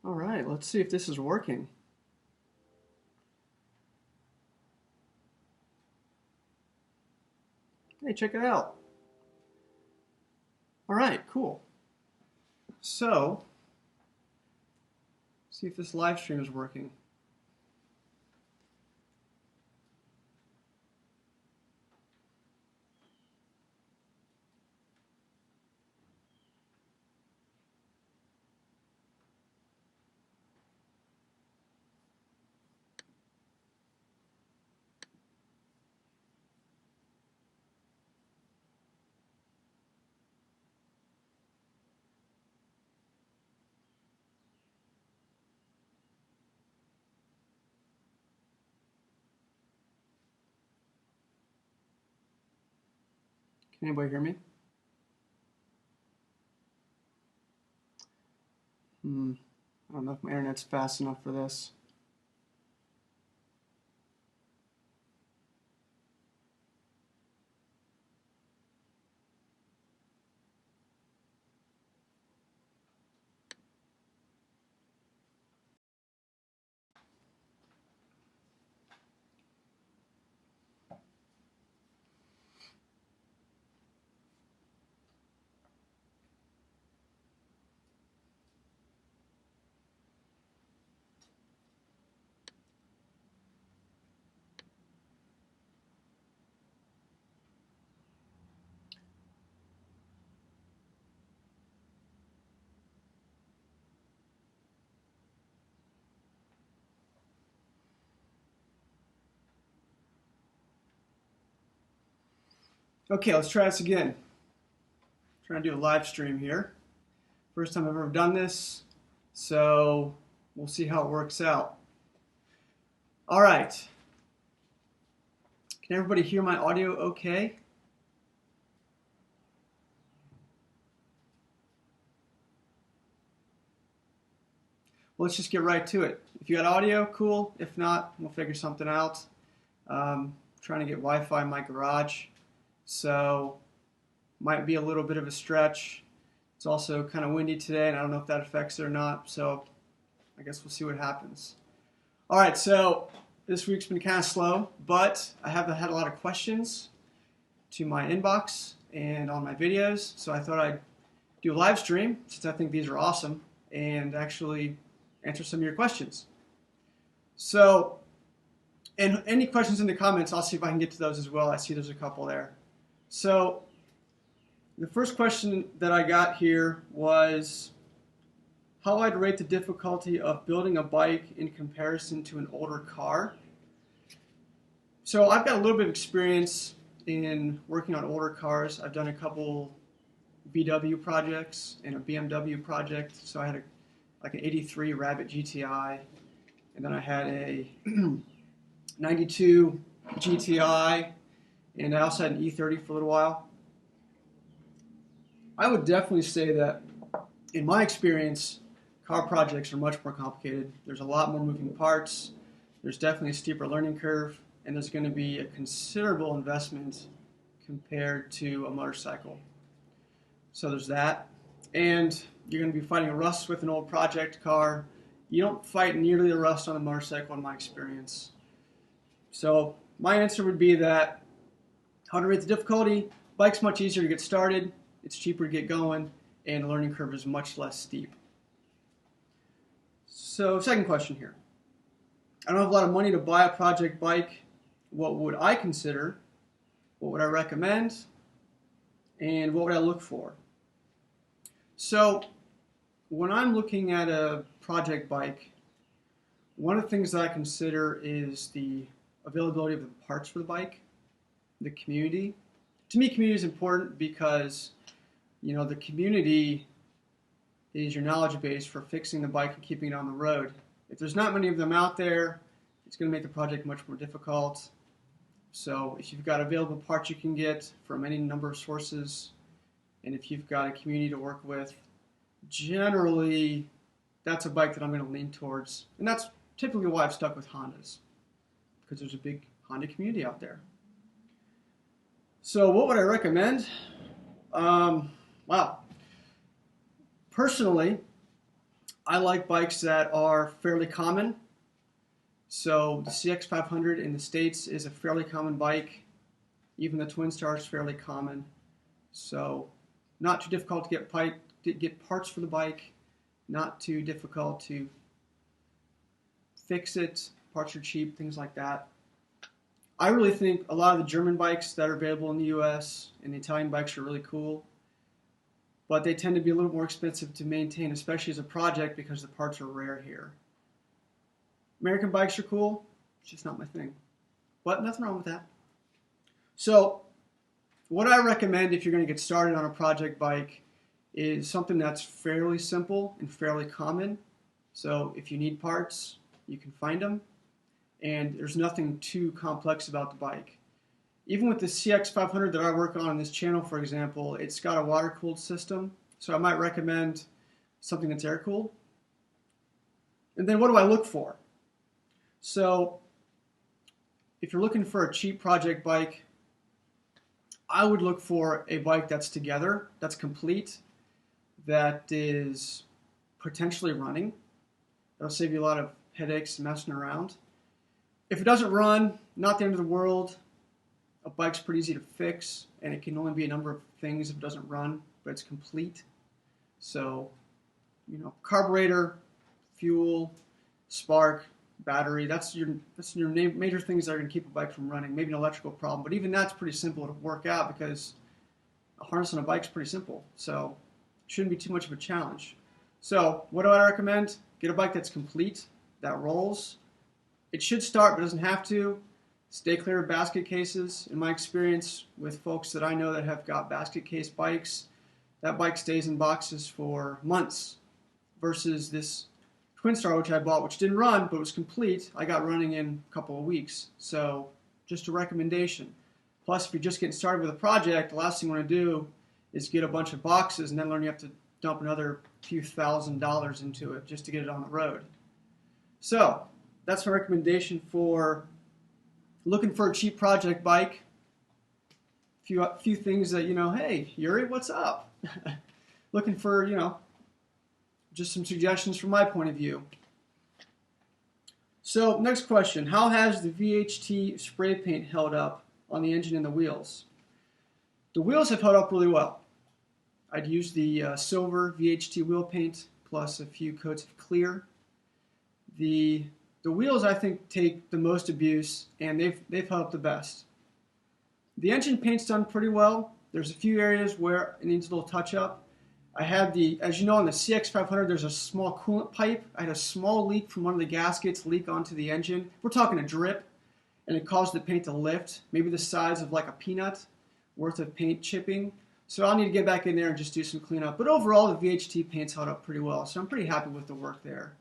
All right, let's see if this is working. Hey, check it out. All right, cool. So, see if this live stream is working. Can anybody hear me? I don't know if my internet's fast enough for this. Okay, let's try this again. Trying to do a live stream here. First time I've ever done this, so we'll see how it works out. All right. Can everybody hear my audio okay? Well, let's just get right to it. If you got audio, cool. If not, we'll figure something out. Trying to get Wi-Fi in my garage, so might be a little bit of a stretch. It's also kind of windy today, and I don't know if that affects it or not, so I guess we'll see what happens. All right, so this week's been kind of slow, but I have had a lot of questions to my inbox and on my videos, so I thought I'd do a live stream since I think these are awesome and actually answer some of your questions. So, and any questions in the comments, I'll see if I can get to those as well. I see there's a couple there. So, the first question that I got here was how I'd rate the difficulty of building a bike in comparison to an older car. So I've got a little bit of experience in working on older cars. I've done a couple VW projects and a BMW project. So I had like an 83 Rabbit GTI, and then I had a 92 GTI, and I also had an E30 for a little while. I would definitely say that, in my experience, car projects are much more complicated. There's a lot more moving parts. There's definitely a steeper learning curve, and there's going to be a considerable investment compared to a motorcycle. So there's that. And you're going to be fighting rust with an old project car. You don't fight nearly the rust on a motorcycle, in my experience. So my answer would be that how to rate the difficulty: bike's much easier to get started, it's cheaper to get going, and the learning curve is much less steep. So second question here. I don't have a lot of money to buy a project bike. What would I consider? What would I recommend? And what would I look for? So when I'm looking at a project bike, one of the things that I consider is the availability of the parts for the bike, the community. To me, community is important because, the community is your knowledge base for fixing the bike and keeping it on the road. If there's not many of them out there, it's going to make the project much more difficult. So if you've got available parts you can get from any number of sources, and if you've got a community to work with, generally that's a bike that I'm going to lean towards. And that's typically why I've stuck with Hondas, because there's a big Honda community out there. So what would I recommend? Wow. Personally, I like bikes that are fairly common. So the CX500 in the States is a fairly common bike. Even the Twin Star is fairly common. So not too difficult to get parts for the bike, not too difficult to fix it. Parts are cheap, things like that. I really think a lot of the German bikes that are available in the US and the Italian bikes are really cool, but they tend to be a little more expensive to maintain, especially as a project because the parts are rare here. American bikes are cool, it's just not my thing. But nothing wrong with that. So, what I recommend if you're going to get started on a project bike is something that's fairly simple and fairly common. So, if you need parts, you can find them, and there's nothing too complex about the bike. Even with the CX500 that I work on this channel, for example, it's got a water-cooled system, so I might recommend something that's air-cooled. And then what do I look for? So if you're looking for a cheap project bike, I would look for a bike that's together, that's complete, that is potentially running. That'll save you a lot of headaches messing around. If it doesn't run, not the end of the world. A bike's pretty easy to fix, and it can only be a number of things if it doesn't run, but it's complete. So, carburetor, fuel, spark, battery, that's your major things that are going to keep a bike from running. Maybe an electrical problem, but even that's pretty simple to work out because a harness on a bike is pretty simple. So, it shouldn't be too much of a challenge. So, what do I recommend? Get a bike that's complete, that rolls. It should start, but doesn't have to. Stay clear of basket cases. In my experience with folks that I know that have got basket case bikes, that bike stays in boxes for months versus this Twin Star, which I bought, which didn't run, but was complete. I got running in a couple of weeks. So just a recommendation. Plus, if you're just getting started with a project, the last thing you want to do is get a bunch of boxes and then learn you have to dump another few $1,000s into it just to get it on the road. So that's my recommendation for looking for a cheap project bike. Few things that, hey, Yuri, what's up? Looking for, just some suggestions from my point of view. So, next question. How has the VHT spray paint held up on the engine and the wheels? The wheels have held up really well. I'd used the silver VHT wheel paint plus a few coats of clear. The wheels, I think, take the most abuse, and they've held up the best. The engine paint's done pretty well. There's a few areas where it needs a little touch-up. I had as you know, on the CX500, there's a small coolant pipe. I had a small leak from one of the gaskets leak onto the engine. We're talking a drip, and it caused the paint to lift, maybe the size of like a peanut worth of paint chipping. So I'll need to get back in there and just do some cleanup. But overall, the VHT paint's held up pretty well, so I'm pretty happy with the work there.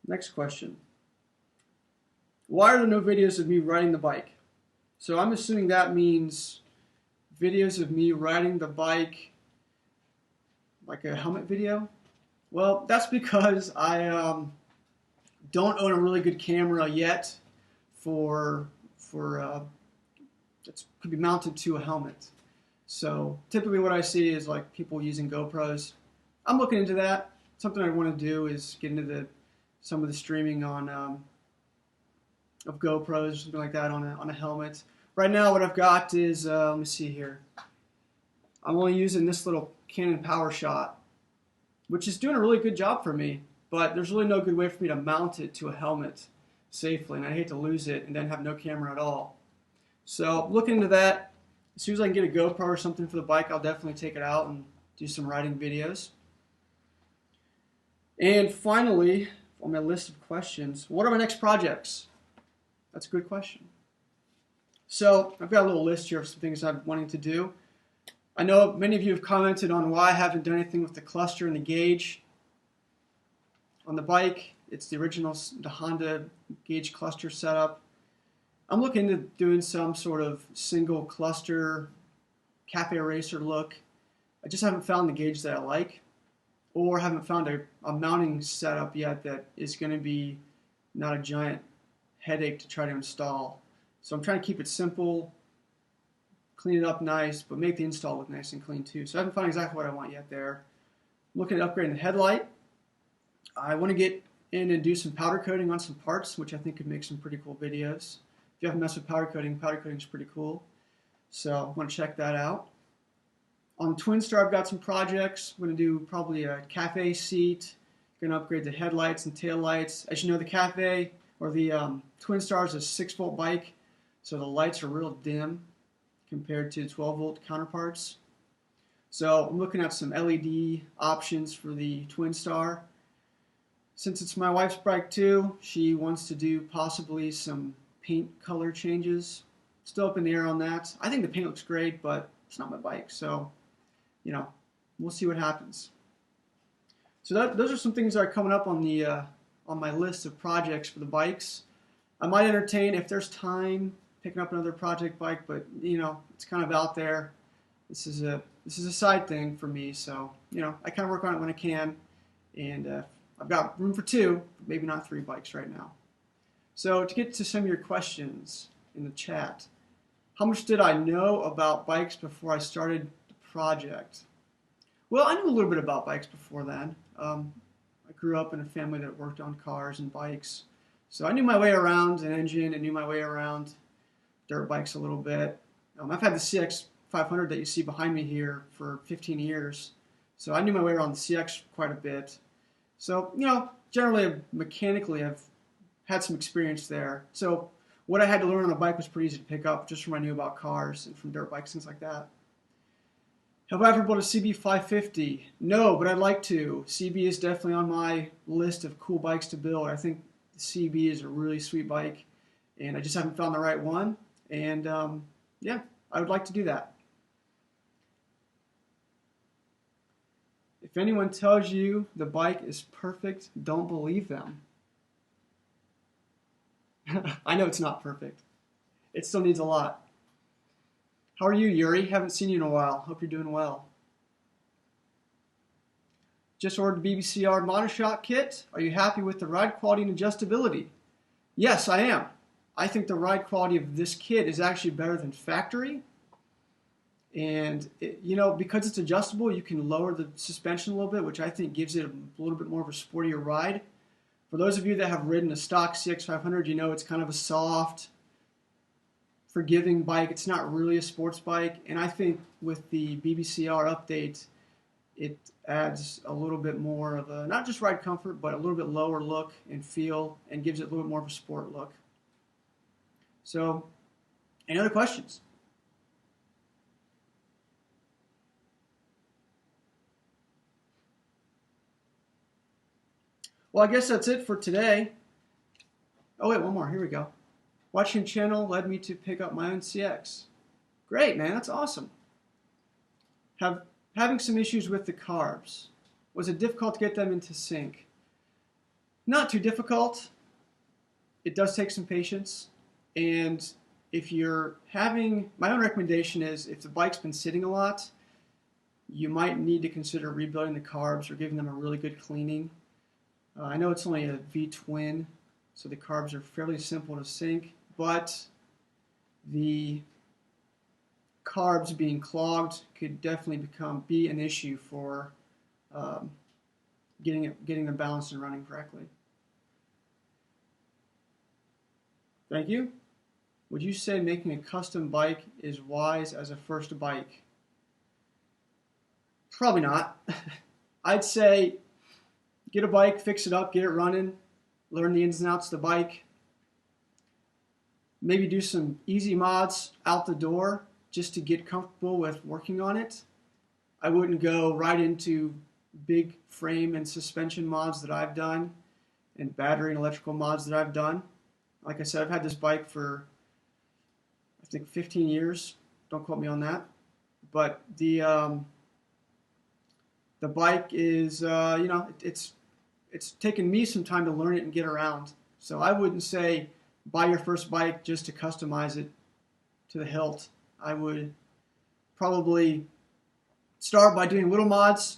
Next question. Why are there no videos of me riding the bike? So I'm assuming that means videos of me riding the bike, like a helmet video. Well, that's because I don't own a really good camera yet that could be mounted to a helmet. So typically what I see is like people using GoPros. I'm looking into that. Something I want to do is get into some of the streaming on of GoPros or something like that on a helmet. Right now what I've got is, let me see here. I'm only using this little Canon PowerShot, which is doing a really good job for me, but there's really no good way for me to mount it to a helmet safely, and I hate to lose it and then have no camera at all. So looking into that. As soon as I can get a GoPro or something for the bike, I'll definitely take it out and do some riding videos. And finally, on my list of questions, what are my next projects? That's a good question. So I've got a little list here of some things I'm wanting to do. I know many of you have commented on why I haven't done anything with the cluster and the gauge. On the bike, it's the original Honda gauge cluster setup. I'm looking into doing some sort of single cluster cafe racer look. I just haven't found the gauge that I like, or haven't found a mounting setup yet that is going to be not a giant headache to try to install. So I'm trying to keep it simple, clean it up nice, but make the install look nice and clean too. So I haven't found exactly what I want yet there. I'm looking at upgrading the headlight. I want to get in and do some powder coating on some parts, which I think could make some pretty cool videos. If you haven't messed with powder coating is pretty cool. So I want to check that out. On Twinstar, I've got some projects. I'm going to do probably a cafe seat. Going to upgrade the headlights and tail lights. As you know, the cafe or the Twinstar is a 6-volt bike, so the lights are real dim compared to 12-volt counterparts. So I'm looking at some LED options for the Twinstar. Since it's my wife's bike too, she wants to do possibly some paint color changes. Still up in the air on that. I think the paint looks great, but it's not my bike, so we'll see what happens. So those are some things that are coming up on the on my list of projects for the bikes. I might entertain, if there's time, picking up another project bike, but it's kind of out there. This is a side thing for me, so I kind of work on it when I can, and I've got room for 2, maybe not 3 bikes right now. So to get to some of your questions in the chat, how much did I know about bikes before I started the project? Well, I knew a little bit about bikes before then. I grew up in a family that worked on cars and bikes, so I knew my way around an engine and knew my way around dirt bikes a little bit. I've had the CX500 that you see behind me here for 15 years, so I knew my way around the CX quite a bit. So, generally, mechanically, I've had some experience there. So what I had to learn on a bike was pretty easy to pick up just from what I knew about cars and from dirt bikes, things like that. Have I ever built a CB550? No, but I'd like to. CB is definitely on my list of cool bikes to build. I think the CB is a really sweet bike, and I just haven't found the right one. And yeah, I would like to do that. If anyone tells you the bike is perfect, don't believe them. I know it's not perfect. It still needs a lot. How are you, Yuri? Haven't seen you in a while. Hope you're doing well. Just ordered the BBCR Monoshock kit. Are you happy with the ride quality and adjustability? Yes, I am. I think the ride quality of this kit is actually better than factory. And because it's adjustable, you can lower the suspension a little bit, which I think gives it a little bit more of a sportier ride. For those of you that have ridden a stock CX500, it's kind of a soft, forgiving bike. It's not really a sports bike. And I think with the BBCR update, it adds a little bit more of a, not just ride comfort, but a little bit lower look and feel, and gives it a little bit more of a sport look. So, any other questions? Well, I guess that's it for today. Oh, wait, one more. Here we go. Watching channel led me to pick up my own CX. Great, man. That's awesome. Having some issues with the carbs. Was it difficult to get them into sync? Not too difficult. It does take some patience. And if you're having, my own recommendation is if the bike's been sitting a lot, you might need to consider rebuilding the carbs or giving them a really good cleaning. I know it's only a V-twin, so the carbs are fairly simple to sync, but the carbs being clogged could definitely be an issue for getting them balanced and running correctly. Thank you. Would you say making a custom bike is wise as a first bike? Probably not. I'd say get a bike, fix it up, get it running, learn the ins and outs of the bike. Maybe do some easy mods out the door just to get comfortable with working on it. I wouldn't go right into big frame and suspension mods that I've done and battery and electrical mods that I've done. Like I said, I've had this bike for, I think, 15 years. Don't quote me on that. But the bike is, it's taken me some time to learn it and get around. So I wouldn't say buy your first bike just to customize it to the hilt. I would probably start by doing little mods,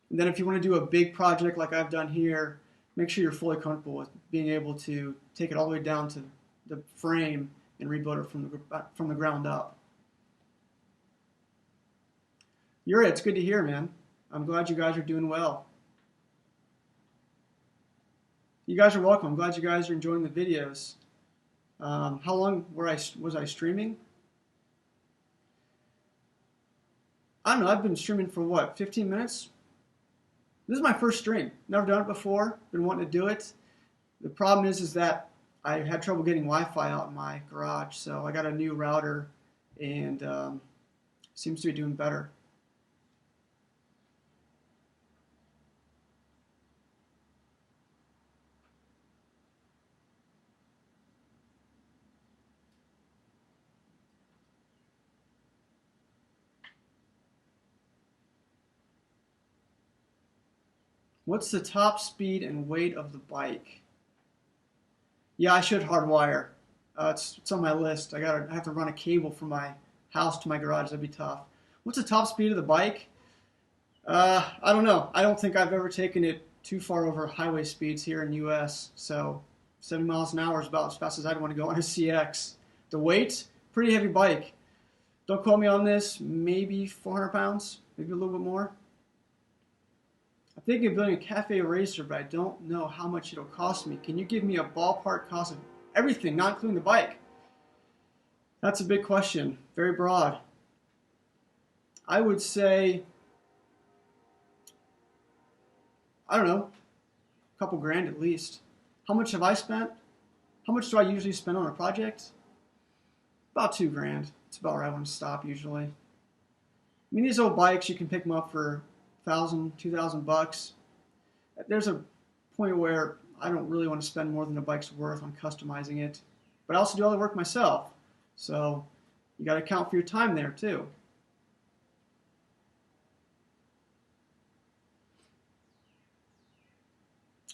and then if you want to do a big project like I've done here, make sure you're fully comfortable with being able to take it all the way down to the frame and rebuild it from the ground up. Yuri, it's good to hear, man. I'm glad you guys are doing well. You guys are welcome. I'm glad you guys are enjoying the videos. How long was I streaming? I don't know. I've been streaming for what, 15 minutes? This is my first stream. Never done it before. Been wanting to do it. The problem is that I had trouble getting Wi-Fi out in my garage, so I got a new router, and seems to be doing better. What's the top speed and weight of the bike? Yeah, I should hardwire. It's on my list. I have to run a cable from my house to my garage. That'd be tough. What's the top speed of the bike? I don't know. I don't think I've ever taken it too far over highway speeds here in the U.S. So 70 miles an hour is about as fast as I'd want to go on a CX. The weight, pretty heavy bike. Don't quote me on this. Maybe 400 pounds, maybe a little bit more. I'm thinking of building a cafe racer, but I don't know how much it'll cost me. Can you give me a ballpark cost of everything, not including the bike? That's a big question. Very broad. I would say, I don't know, a couple grand at least. How much have I spent? How much do I usually spend on a project? About 2 grand. It's about where I want to stop usually. I mean, these old bikes, you can pick them up for 1,000, 2,000 bucks. There's a point where I don't really want to spend more than the bike's worth on customizing it, but I also do all the work myself. So you got to account for your time there too.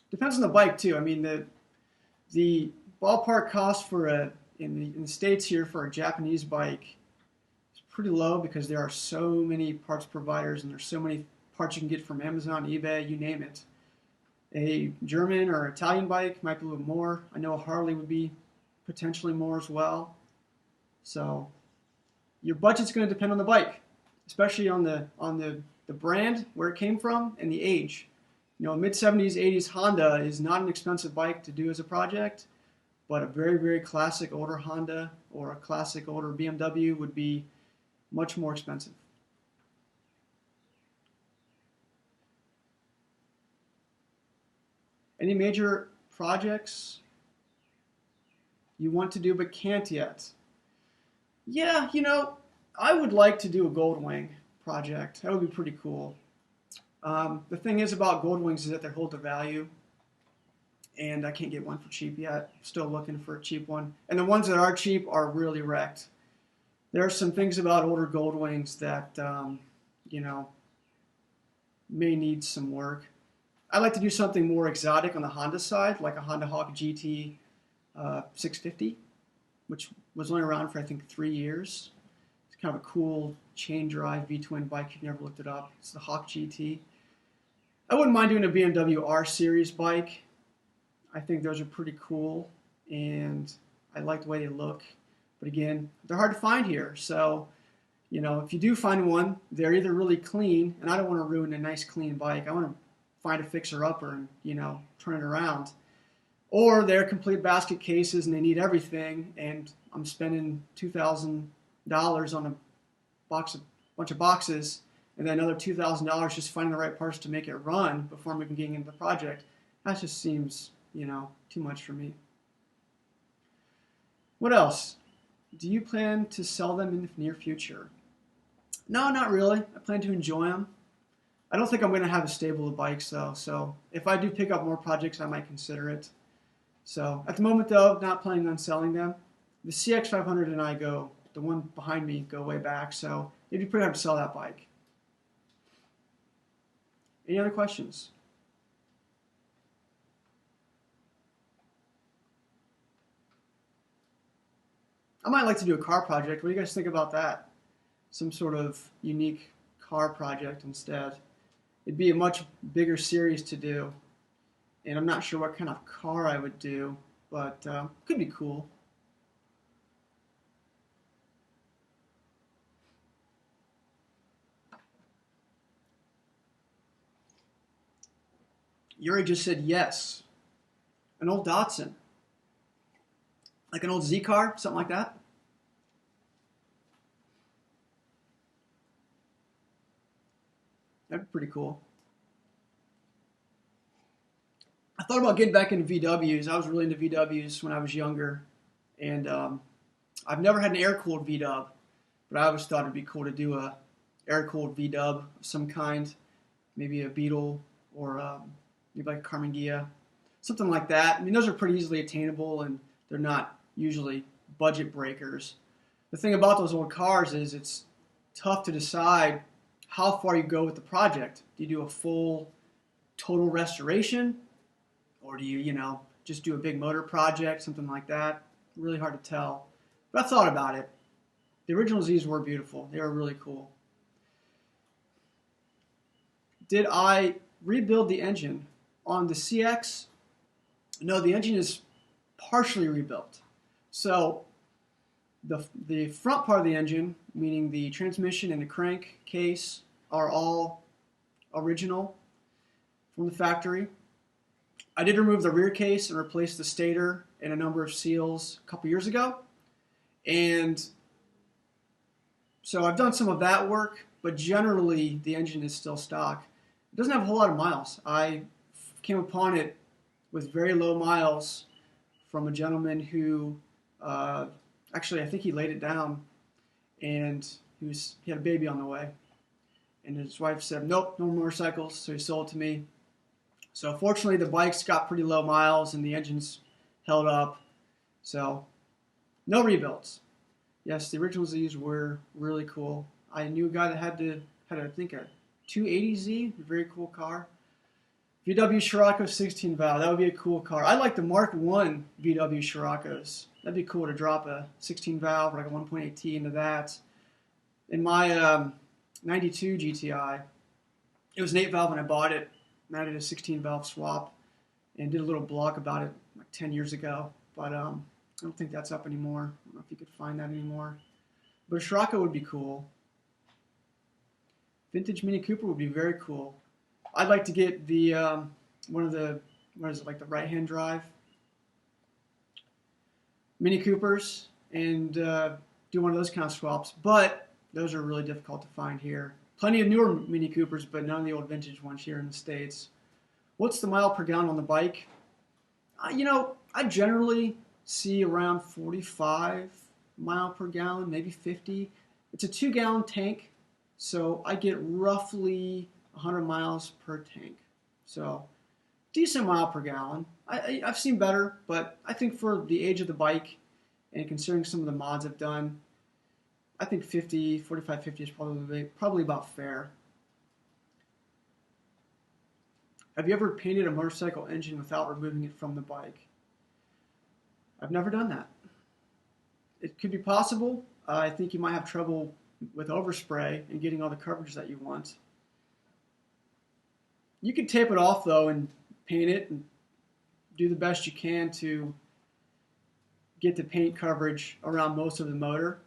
Depends on the bike too. I mean, the ballpark cost for in the States here for a Japanese bike is pretty low because there are so many parts providers and there's so many parts you can get from Amazon, eBay, you name it. A German or Italian bike might be a little more. I know a Harley would be potentially more as well. So your budget's going to depend on the bike, especially on the brand, where it came from, and the age. You know, mid-70s, 80s Honda is not an expensive bike to do as a project, but a very, very classic older Honda or a classic older BMW would be much more expensive. Any major projects you want to do but can't yet? Yeah, you know, I would like to do a Goldwing project. That would be pretty cool. The thing is about Goldwings is that they hold their value, and I can't get one for cheap yet. Still looking for a cheap one. And the ones that are cheap are really wrecked. There are some things about older Goldwings that, you know, may need some work. I'd like to do something more exotic on the Honda side, like a Honda Hawk GT 650, which was only around for, I think, 3 years. It's kind of a cool chain drive V-twin bike. If you've never looked it up, it's the Hawk GT. I wouldn't mind doing a BMW R Series bike. I think those are pretty cool, and I like the way they look. But again, they're hard to find here. So, you know, if you do find one, they're either really clean, and I don't want to ruin a nice clean bike. I want to find a fixer-upper and, you know, turn it around. Or they're complete basket cases and they need everything, and I'm spending $2,000 on a bunch of boxes, and then another $2,000 just finding the right parts to make it run before I'm even getting into the project. That just seems, you know, too much for me. What else? Do you plan to sell them in the near future? No, not really. I plan to enjoy them. I don't think I'm going to have a stable of bikes though, so if I do pick up more projects, I might consider it. So at the moment though, not planning on selling them. The CX500 and I go, the one behind me, go way back, so it'd be pretty hard to sell that bike. Any other questions? I might like to do a car project. What do you guys think about that? Some sort of unique car project instead. It'd be a much bigger series to do, and I'm not sure what kind of car I would do, but could be cool. Yuri just said yes. An old Datsun, like an old Z car, something like that. That'd be pretty cool. I thought about getting back into VWs. I was really into VWs when I was younger, and I've never had an air-cooled VW, but I always thought it'd be cool to do a air-cooled VW of some kind, maybe a Beetle or maybe like a Karmann Ghia, something like that. I mean, those are pretty easily attainable, and they're not usually budget breakers. The thing about those old cars is it's tough to decide how far you go with the project. Do you do a full total restoration, or do you just do a big motor project, something like that? Really hard to tell. But I thought about it. The original Zs were beautiful. They were really cool. Did I rebuild the engine on the CX? No, the engine is partially rebuilt. So the front part of the engine, meaning the transmission and the crank case, are all original from the factory. I did remove the rear case and replace the stator and a number of seals a couple years ago. And so I've done some of that work, but generally the engine is still stock. It doesn't have a whole lot of miles. I came upon it with very low miles from a gentleman who, actually I think he laid it down, and he had a baby on the way. And his wife said, nope, no more motorcycles, so he sold it to me. So fortunately the bike's got pretty low miles and the engine's held up. So no rebuilds. Yes, the original Zs were really cool. I knew a guy that had I think a 280Z, a very cool car. VW Scirocco 16 valve, that would be a cool car. I like the Mark 1 VW Scirocco's. That'd be cool to drop a 16 valve or like a 1.8T into that. In my 92 GTI, it was an 8 valve when I bought it. I did a 16 valve swap and did a little blog about it like 10 years ago. But I don't think that's up anymore. I don't know if you could find that anymore. But a Scirocco would be cool. Vintage Mini Cooper would be very cool. I'd like to get the one of the, what is it, like the right-hand drive Mini Coopers and do one of those kind of swaps. But those are really difficult to find here. Plenty of newer Mini Coopers, but none of the old vintage ones here in the States. What's the mile per gallon on the bike? I generally see around 45 mile per gallon, maybe 50. It's a 2-gallon tank, so I get roughly 100 miles per tank. So decent mile per gallon. I've seen better, but I think for the age of the bike and considering some of the mods I've done, I think 45, 50 is probably about fair. Have you ever painted a motorcycle engine without removing it from the bike? I've never done that. It could be possible. I think you might have trouble with overspray and getting all the coverage that you want. You can tape it off though and paint it and do the best you can to get the paint coverage around most of the motor.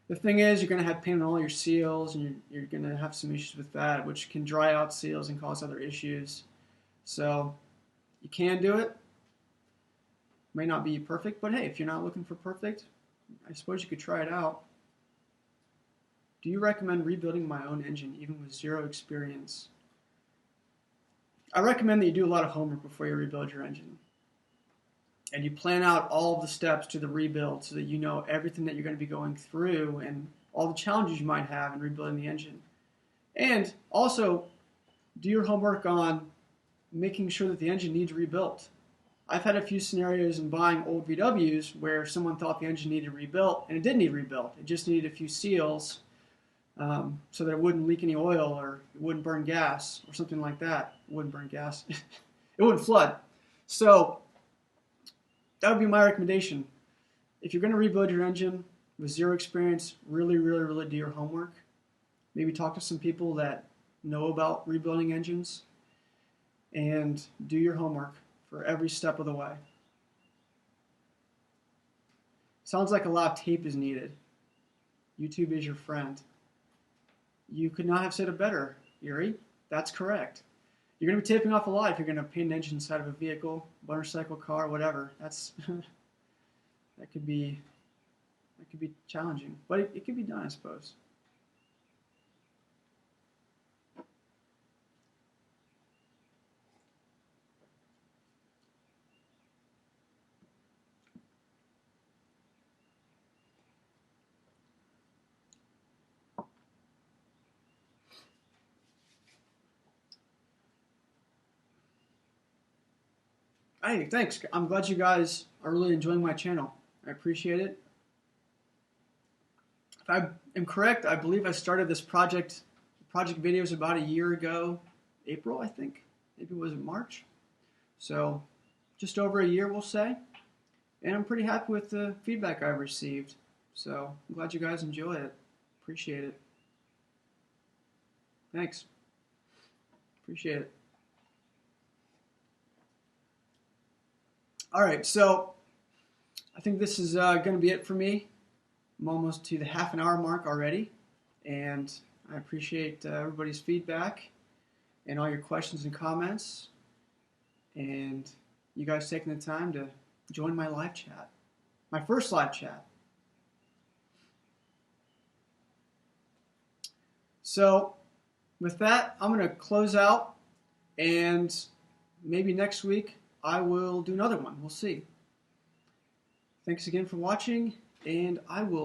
The thing is, you're going to have paint on all your seals, and you're going to have some issues with that, which can dry out seals and cause other issues. So you can do it. May not be perfect, but hey, if you're not looking for perfect, I suppose you could try it out. Do you recommend rebuilding my own engine, even with zero experience? I recommend that you do a lot of homework before you rebuild your engine. And you plan out all of the steps to the rebuild so that you know everything that you're going to be going through and all the challenges you might have in rebuilding the engine. And also, do your homework on making sure that the engine needs rebuilt. I've had a few scenarios in buying old VWs where someone thought the engine needed rebuilt, and it didn't need rebuilt. It just needed a few seals so that it wouldn't leak any oil or it wouldn't burn gas or something like that. It wouldn't burn gas. It wouldn't flood. So that would be my recommendation. If you're going to rebuild your engine with zero experience, really, really, really do your homework. Maybe talk to some people that know about rebuilding engines and do your homework for every step of the way. Sounds like a lot of tape is needed. YouTube is your friend. You could not have said it better, Yuri. That's correct. you're going to be taping off a lot if you're going to paint an engine inside of a vehicle, motorcycle, car, whatever. That's that could be challenging, but it could be done, I suppose. Hey, thanks. I'm glad you guys are really enjoying my channel. I appreciate it. If I am correct, I believe I started this project videos about a year ago, April, I think. Maybe was it March? So just over a year, we'll say. And I'm pretty happy with the feedback I've received. So I'm glad you guys enjoy it. Appreciate it. Thanks. Appreciate it. All right, so I think this is going to be it for me. I'm almost to the half an hour mark already, and I appreciate everybody's feedback and all your questions and comments, and you guys taking the time to join my live chat, my first live chat. So with that, I'm going to close out, and maybe next week I will do another one. We'll see. Thanks again for watching, and I will